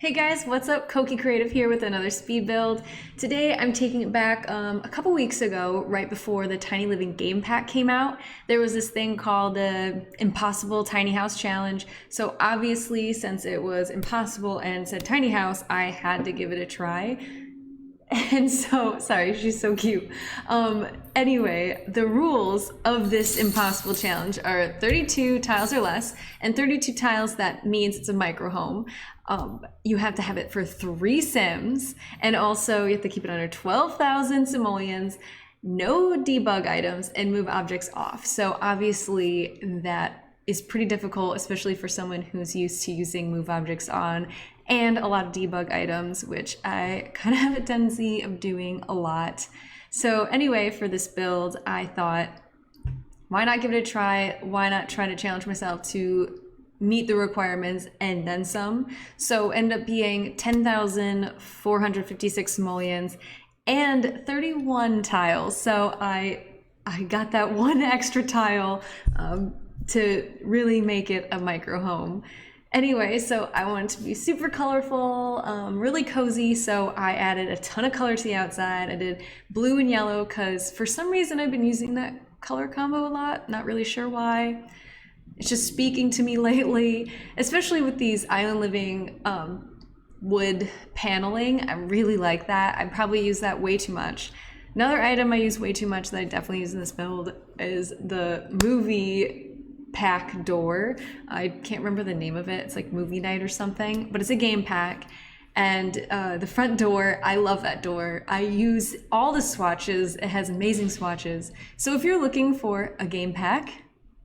Hey guys, what's up? CokiCreative here with another speed build. Today I'm taking it back a couple weeks ago, right before the Tiny Living game pack came out. There was this thing called the Impossible Tiny House Challenge. So obviously, since it was impossible and said tiny house, I had to give it a try. And so, sorry, she's so cute. Anyway, the rules of this impossible challenge are 32 tiles or less, and 32 tiles, that means it's a micro home. You have to have it for 3 sims, and also you have to keep it under 12,000 simoleons, no debug items, and move objects off. So obviously that is pretty difficult, especially for someone who's used to using move objects on, and a lot of debug items, which I kind of have a tendency of doing a lot. So anyway, for this build, I thought, why not give it a try? Why not try to challenge myself to meet the requirements and then some? So end up being 10,456 simoleons and 31 tiles. So I got that one extra tile to really make it a micro home. Anyway, so I wanted to be super colorful, really cozy, so I added a ton of color to the outside. I did blue and yellow because for some reason I've been using that color combo a lot, not really sure why. It's just speaking to me lately, especially with these island living wood paneling. I really like that. I probably use that way too much. Another item I use way too much that I definitely use in this build is the movie pack door. I can't remember the name of it. It's like movie night or something, but it's a game pack. And the front door, I love that door. I use all the swatches. It has amazing swatches. So if you're looking for a game pack,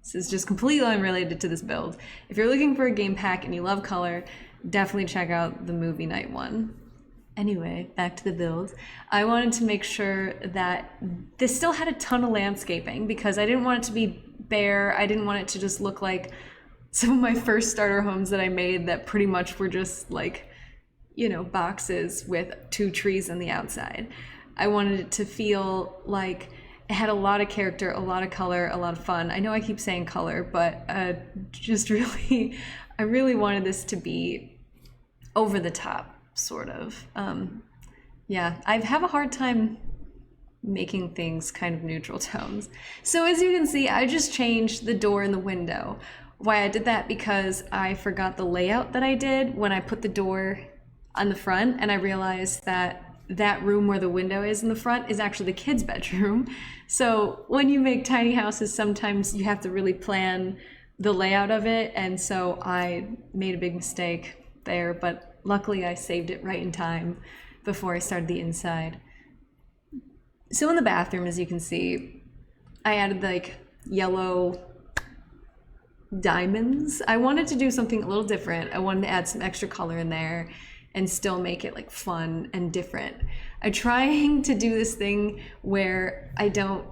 this is just completely unrelated to this build. If you're looking for a game pack and you love color, definitely check out the movie night one. Anyway, back to the build. I wanted to make sure that this still had a ton of landscaping because I didn't want it to be bare. I didn't want it to just look like some of my first starter homes that I made that pretty much were just like, you know, boxes with 2 trees on the outside. I wanted it to feel like it had a lot of character, a lot of color, a lot of fun. I know I keep saying color, but just really, I really wanted this to be over the top, sort of. Yeah, I have a hard time making things kind of neutral tones. So as you can see, I just changed the door and the window. Why I did that because I forgot the layout that I did when I put the door on the front, and I realized that that room where the window is in the front is actually the kids' bedroom. So when you make tiny houses, sometimes you have to really plan the layout of it, and so I made a big mistake there, but luckily I saved it right in time before I started the inside. So in the bathroom, as you can see, I added like yellow diamonds. I wanted to do something a little different. I wanted to add some extra color in there and still make it like fun and different. I'm trying to do this thing where I don't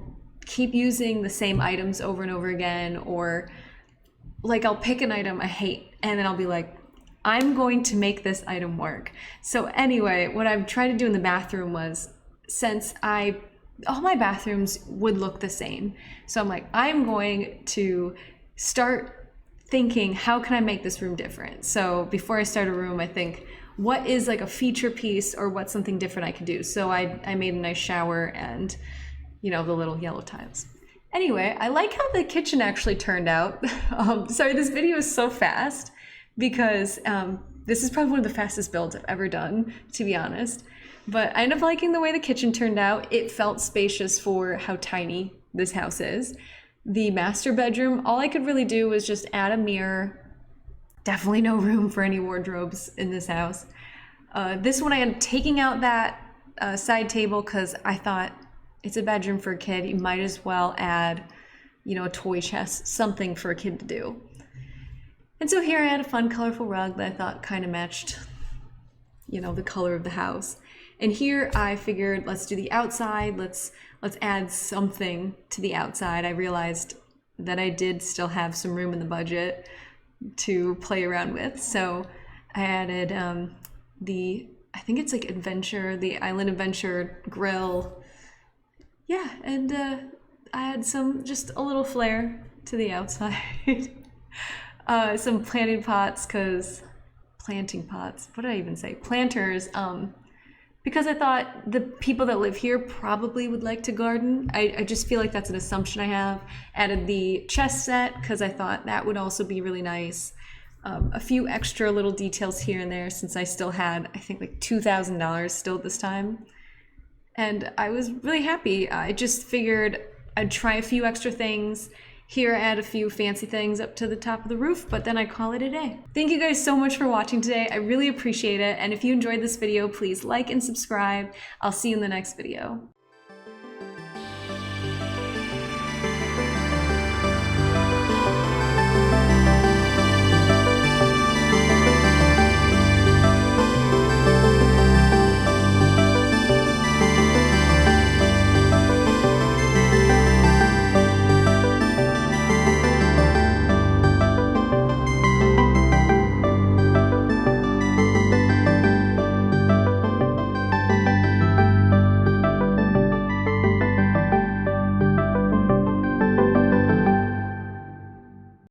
keep using the same items over and over again, or like I'll pick an item I hate and then I'll be like, I'm going to make this item work. So anyway, what I've tried to do in the bathroom was, since all my bathrooms would look the same. So I'm like, I'm going to start thinking, how can I make this room different? So before I start a room, I think, what is like a feature piece or what's something different I could do? So I made a nice shower and, you know, the little yellow tiles. Anyway, I like how the kitchen actually turned out. Sorry, this video is so fast because this is probably one of the fastest builds I've ever done, to be honest. But I ended up liking the way the kitchen turned out. It felt spacious for how tiny this house is. The master bedroom, all I could really do was just add a mirror. Definitely no room for any wardrobes in this house. This one I ended up taking out that side table because I thought it's a bedroom for a kid. You might as well add, you know, a toy chest, something for a kid to do. And so here I had a fun, colorful rug that I thought kind of matched, you know, the color of the house. And here I figured, let's do the outside. Let's add something to the outside. I realized that I did still have some room in the budget to play around with. So I added I think it's like the Island Adventure grill. Yeah, and I had just a little flair to the outside. Some planted pots, because planting pots. What did I even say? Planters. Because I thought the people that live here probably would like to garden. I just feel like that's an assumption I have. Added the chess set because I thought that would also be really nice. A few extra little details here and there since I still had, I think, like $2,000 still at this time. And I was really happy. I just figured I'd try a few extra things. Here, add a few fancy things up to the top of the roof, but then I call it a day. Thank you guys so much for watching today. I really appreciate it. And if you enjoyed this video, please like and subscribe. I'll see you in the next video.